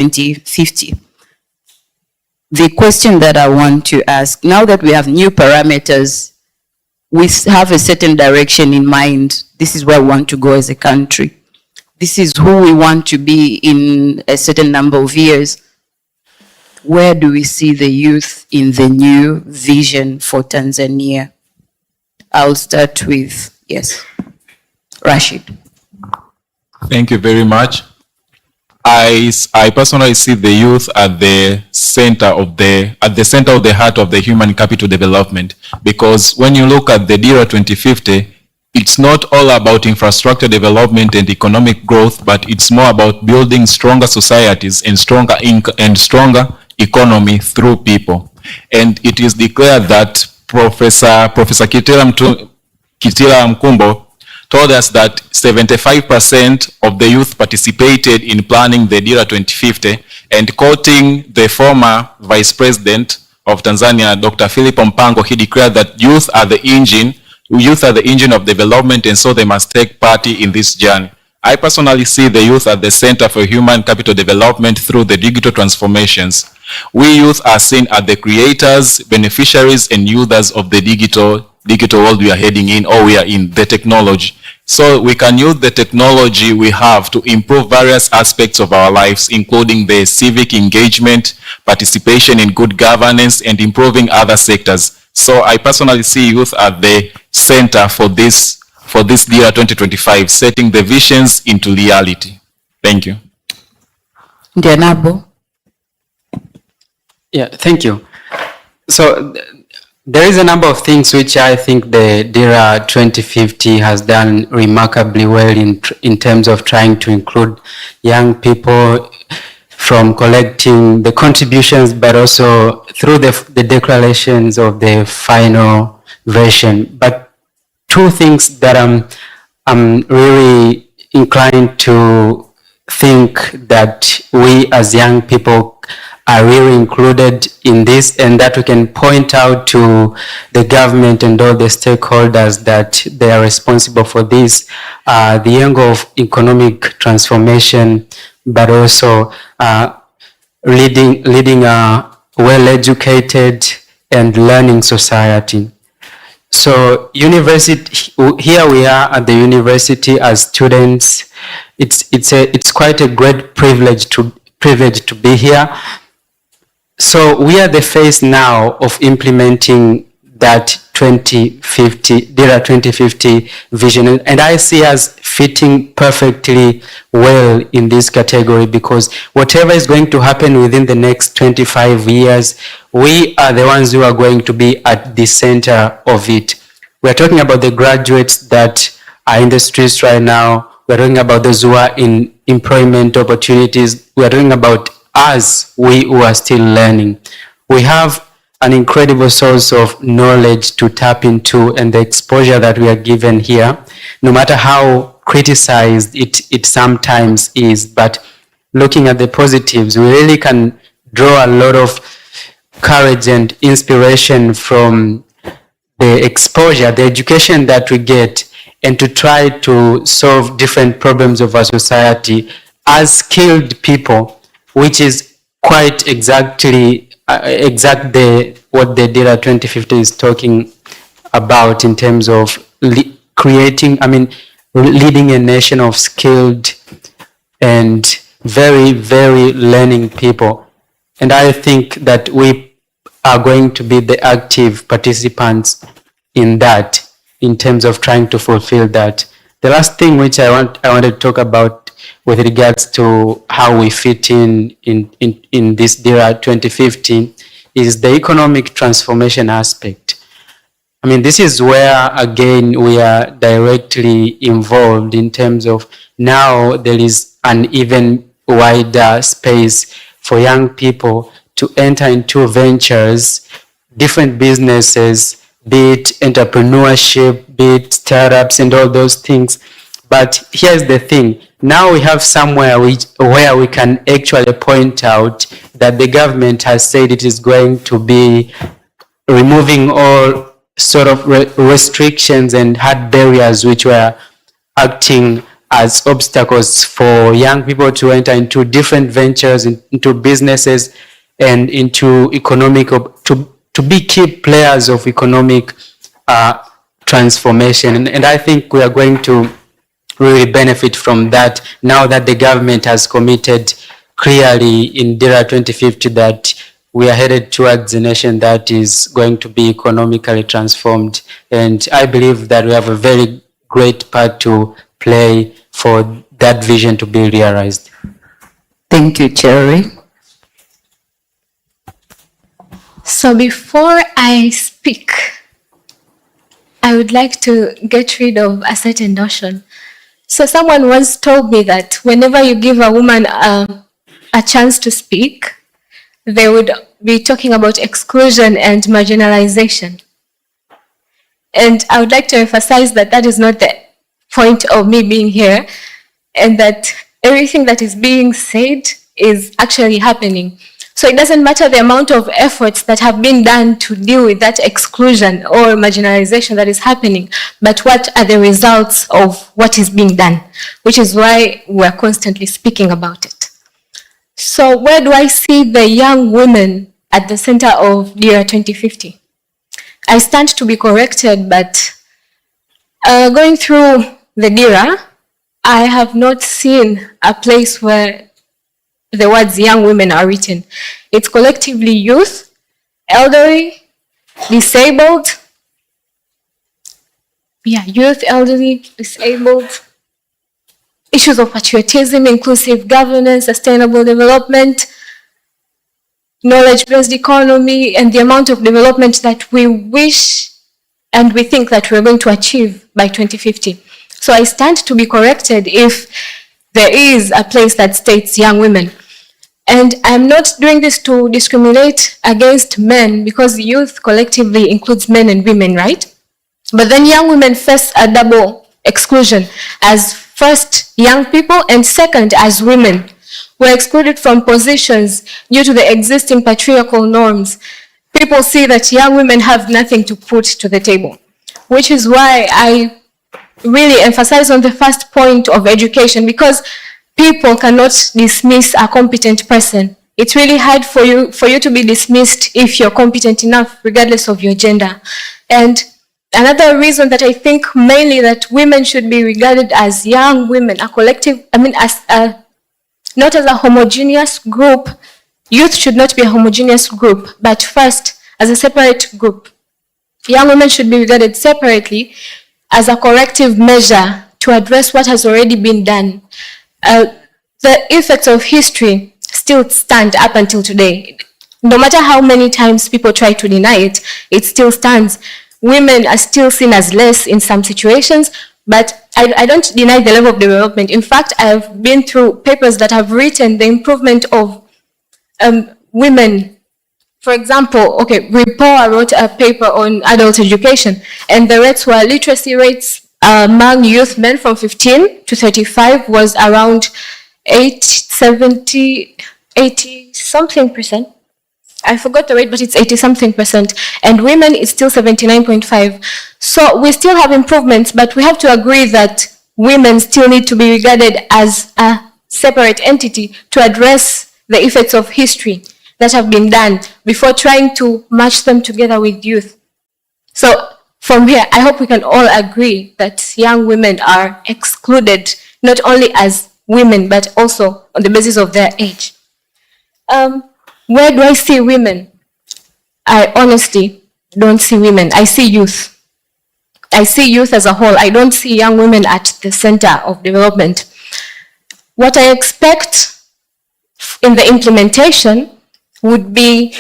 2050. The question that I want to ask, now that we have new parameters, we have a certain direction in mind. This is where we want to go as a country. This is who we want to be in a certain number of years. Where do we see the youth in the new vision for Tanzania? I'll start with, yes, Rashid. Thank you very much. I personally see the youth at the center of the heart of the human capital development, because when you look at the Dira 2050, it's not all about infrastructure development and economic growth, but it's more about building stronger societies and stronger economy through people. And it is declared that Professor Kitila Mkumbo told us that 75% of the youth participated in planning the Dira 2050, and quoting the former Vice President of Tanzania, Dr. Philip Mpango, he declared that youth are the engine of development, and so they must take part in this journey. I personally see the youth at the center for human capital development through the digital transformations. We youth are seen as the creators, beneficiaries, and users of the digital world we are heading in, or we are in the technology. So we can use the technology we have to improve various aspects of our lives, including the civic engagement, participation in good governance, and improving other sectors. So I personally see youth at the center for this Dira 2025, setting the visions into reality. Thank you. Ndianabo. Yeah, thank you. So there is a number of things which I think the Dira 2050 has done remarkably well in terms of trying to include young people, from collecting the contributions, but also through the declarations of the final version. But two things that I'm really inclined to think that we as young people are really included in this, and that we can point out to the government and all the stakeholders that they are responsible for this, the angle of economic transformation, but also leading a well-educated and learning society. So university, here we are at the university as students. It's quite a great privilege to be here. So we are the phase now of implementing that 2050, Dira 2050 vision. And I see us fitting perfectly well in this category, because whatever is going to happen within the next 25 years, we are the ones who are going to be at the center of it. We're talking about the graduates that are in the streets right now. We're talking about those who are in employment opportunities. We're talking about us, we who are still learning. We have an incredible source of knowledge to tap into, and the exposure that we are given here, no matter how criticized it sometimes is, but looking at the positives, we really can draw a lot of courage and inspiration from the exposure, the education that we get, and to try to solve different problems of our society as skilled people, which is quite exactly what the Dira 2050 is talking about in terms of leading a nation of skilled and very, very learning people. And I think that we are going to be the active participants in that, in terms of trying to fulfill that. The last thing which I want to talk about with regards to how we fit in this Dira 2050 is the economic transformation aspect. I mean, this is where, again, we are directly involved in terms of now there is an even wider space for young people to enter into ventures, different businesses, be it entrepreneurship, be it startups and all those things. But here's the thing. Now we have somewhere where we can actually point out that the government has said it is going to be removing all sort of restrictions and hard barriers which were acting as obstacles for young people to enter into different ventures, into businesses, and into to be key players of economic transformation. And I think we are going to really benefit from that now that the government has committed clearly in Dira 2050 that we are headed towards a nation that is going to be economically transformed. And I believe that we have a very great part to play for that vision to be realized. Thank you, Cherry. So before I speak, I would like to get rid of a certain notion. So someone once told me that whenever you give a woman a chance to speak, they would be talking about exclusion and marginalization. And I would like to emphasize that that is not the point of me being here, and that everything that is being said is actually happening. So it doesn't matter the amount of efforts that have been done to deal with that exclusion or marginalization that is happening, but what are the results of what is being done, which is why we're constantly speaking about it. So where do I see the young women at the center of Dira 2050? I stand to be corrected, but going through the Dira, I have not seen a place where the words young women are written. It's collectively youth, elderly, disabled. Youth, elderly, disabled. Issues of patriotism, inclusive governance, sustainable development, knowledge-based economy, and the amount of development that we wish and we think that we're going to achieve by 2050. So I stand to be corrected if there is a place that states young women. And I'm not doing this to discriminate against men, because youth collectively includes men and women, right? But then young women face a double exclusion as first young people and second as women. We're excluded from positions due to the existing patriarchal norms. People see that young women have nothing to put to the table, which is why I really emphasize on the first point of education, because people cannot dismiss a competent person. It's really hard for you to be dismissed if you're competent enough, regardless of your gender. And another reason that I think mainly that women should be regarded as young women, a collective, not as a homogeneous group. Youth should not be a homogeneous group, but first as a separate group. Young women should be regarded separately as a corrective measure to address what has already been done. The effects of history still stand up until today. No matter how many times people try to deny it, it still stands. Women are still seen as less in some situations, but I don't deny the level of development. In fact, I've been through papers that have written the improvement of women. For example, Ripoll wrote a paper on adult education, and the rates were literacy rates among youth men from 15 to 35 was around 80-something%. I forgot the rate, but it's 80-something%. And women, it's still 79.5. So we still have improvements, but we have to agree that women still need to be regarded as a separate entity to address the effects of history that have been done before trying to match them together with youth. So from here, I hope we can all agree that young women are excluded, not only as women, but also on the basis of their age. Where do I see women? I honestly don't see women. I see youth. I see youth as a whole. I don't see young women at the center of development. What I expect in the implementation would be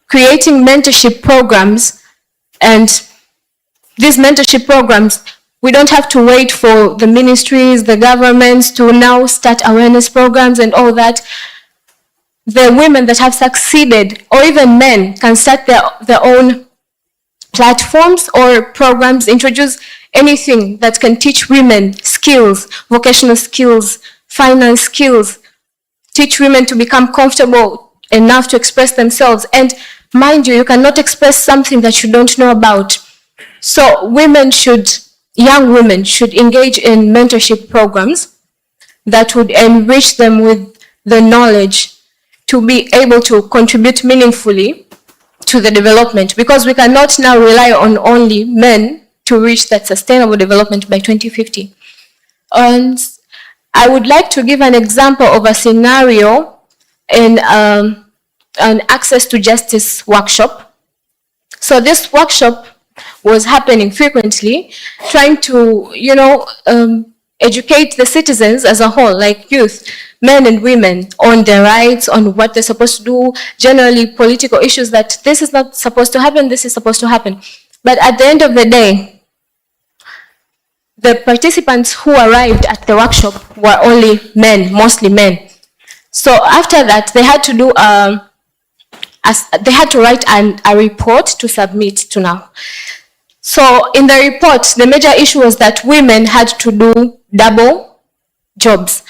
creating mentorship programs, and these mentorship programs, we don't have to wait for the ministries, the governments to now start awareness programs and all that. The women that have succeeded, or even men, can start their own platforms or programs, introduce anything that can teach women skills, vocational skills, finance skills, teach women to become comfortable enough to express themselves. And mind you, you cannot express something that you don't know about. So women should young women should engage in mentorship programs that would enrich them with the knowledge to be able to contribute meaningfully to the development, because we cannot now rely on only men to reach that sustainable development by 2050. And I would like to give an example of a scenario in an access to justice workshop. So this workshop was happening frequently, trying to, educate the citizens as a whole, like youth, men and women, on their rights, on what they're supposed to do, generally political issues, that this is not supposed to happen, this is supposed to happen. But at the end of the day, the participants who arrived at the workshop were only men, mostly men. So after that, they had to do they had to write a report to submit to now. So in the report, the major issue was that women had to do double jobs.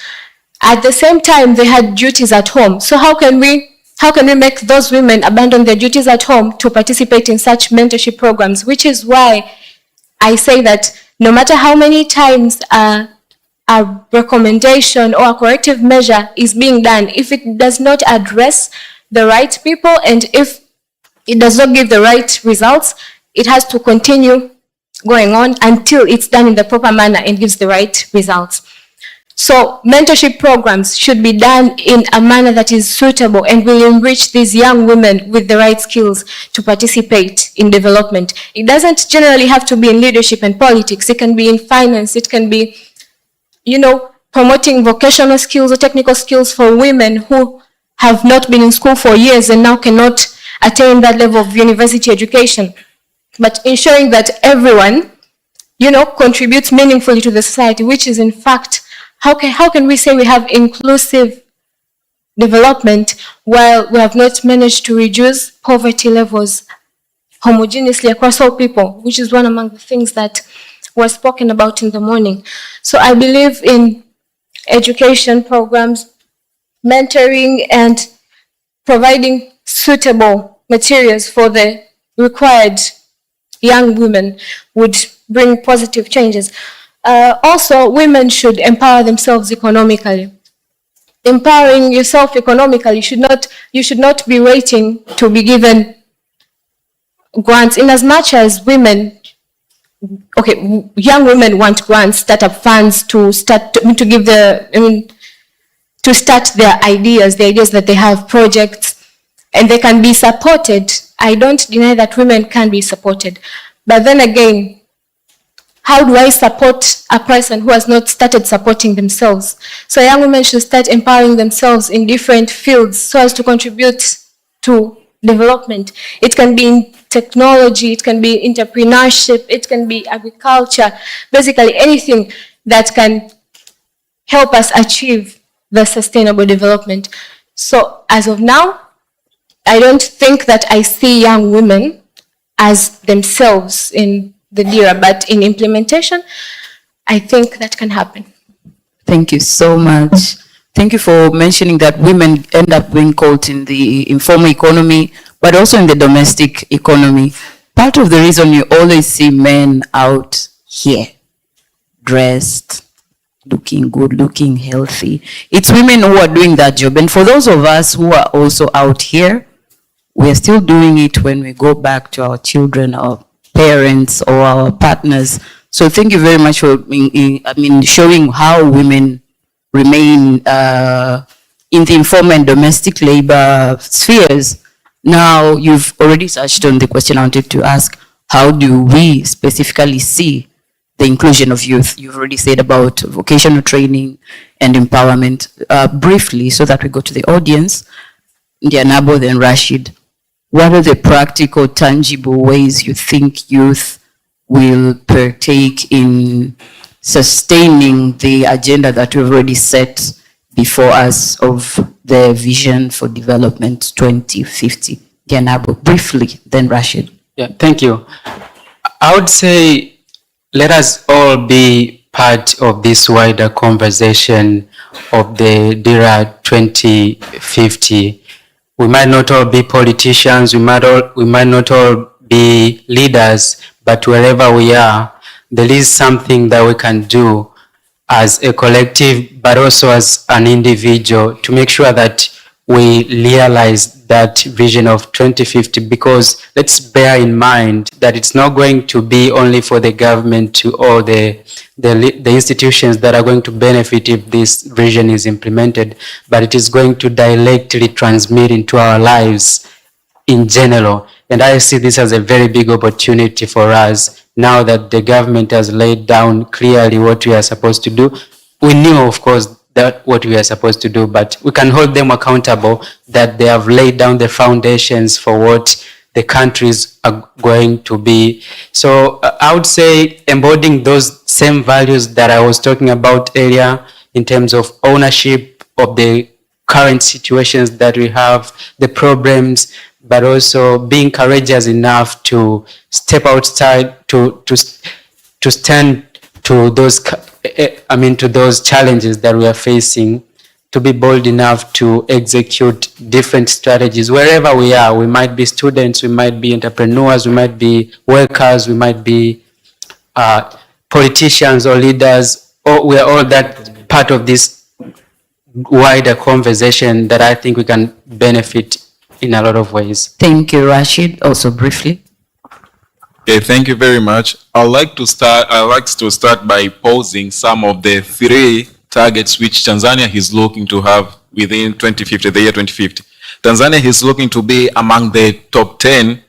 At the same time, they had duties at home. So how can we make those women abandon their duties at home to participate in such mentorship programs? Which is why I say that no matter how many times a recommendation or a corrective measure is being done, if it does not address the right people and if it does not give the right results, it has to continue going on until it's done in the proper manner and gives the right results. So mentorship programs should be done in a manner that is suitable and will enrich these young women with the right skills to participate in development. It doesn't generally have to be in leadership and politics. It can be in finance. It can be, promoting vocational skills or technical skills for women who have not been in school for years and now cannot attain that level of university education. But ensuring that everyone, contributes meaningfully to the society, which is in fact, how can we say we have inclusive development while we have not managed to reduce poverty levels homogeneously across all people, which is one among the things that was spoken about in the morning. So I believe in education programs, mentoring, and providing suitable materials for the required young women would bring positive changes. Also, women should empower themselves economically. Empowering yourself economically, you should not be waiting to be given grants. In as much as women, young women want grants, startup funds to start their ideas, the ideas that they have, projects, and they can be supported. I don't deny that women can be supported. But then again, how do I support a person who has not started supporting themselves? So young women should start empowering themselves in different fields so as to contribute to development. It can be in technology, it can be entrepreneurship, it can be agriculture, basically anything that can help us achieve the sustainable development. So as of now, I don't think that I see young women as themselves in the Dira, but in implementation, I think that can happen. Thank you so much. Thank you for mentioning that women end up being caught in the informal economy, but also in the domestic economy. Part of the reason you always see men out here, dressed, looking good, looking healthy, it's women who are doing that job. And for those of us who are also out here, we are still doing it when we go back to our children, our parents, or our partners. So thank you very much for showing how women remain in the informal and domestic labor spheres. Now, you've already touched on the question I wanted to ask. How do we specifically see the inclusion of youth? You've already said about vocational training and empowerment. Briefly, so that we go to the audience, Ndianabo, then Rashid. What are the practical, tangible ways you think youth will partake in sustaining the agenda that we've already set before us of the vision for development 2050? Ndianabo, briefly, then Rashid. Yeah, thank you. I would say let us all be part of this wider conversation of the Dira 2050. We might not all be politicians, we might not all be leaders, but wherever we are, there is something that we can do as a collective, but also as an individual, to make sure that we realize that vision of 2050, because let's bear in mind that it's not going to be only for the government to, or the institutions that are going to benefit if this vision is implemented, but it is going to directly transmit into our lives in general. And I see this as a very big opportunity for us now that the government has laid down clearly what we are supposed to do. We knew, of course, that what we are supposed to do, but we can hold them accountable that they have laid down the foundations for what the countries are going to be. So I would say embodying those same values that I was talking about earlier in terms of ownership of the current situations that we have, the problems, but also being courageous enough to step outside, to stand to those, to those challenges that we are facing, to be bold enough to execute different strategies wherever we are. We might be students, we might be entrepreneurs, we might be workers, we might be politicians or leaders, or we are all that part of this wider conversation that I think we can benefit in a lot of ways. Thank you, Rashid. Also briefly. Okay, thank you very much. I'd like to start by posing some of the 3 targets which Tanzania is looking to have within 2050, the year 2050. Tanzania is looking to be among the top 10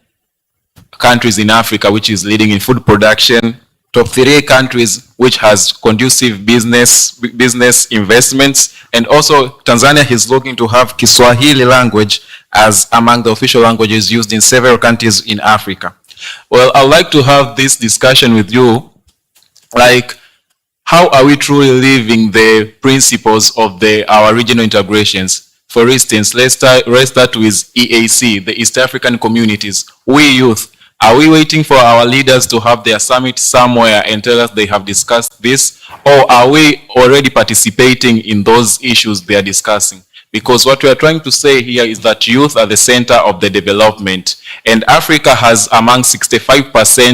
countries in Africa which is leading in food production, top 3 countries which has conducive business investments, and also Tanzania is looking to have Kiswahili language as among the official languages used in several countries in Africa. Well, I'd like to have this discussion with you, like, how are we truly living the principles of our regional integrations? For instance, let's start with EAC, the East African Communities. We youth, are we waiting for our leaders to have their summit somewhere and tell us they have discussed this? Or are we already participating in those issues they are discussing? Because what we are trying to say here is that youth are the center of the development, and Africa has among 65%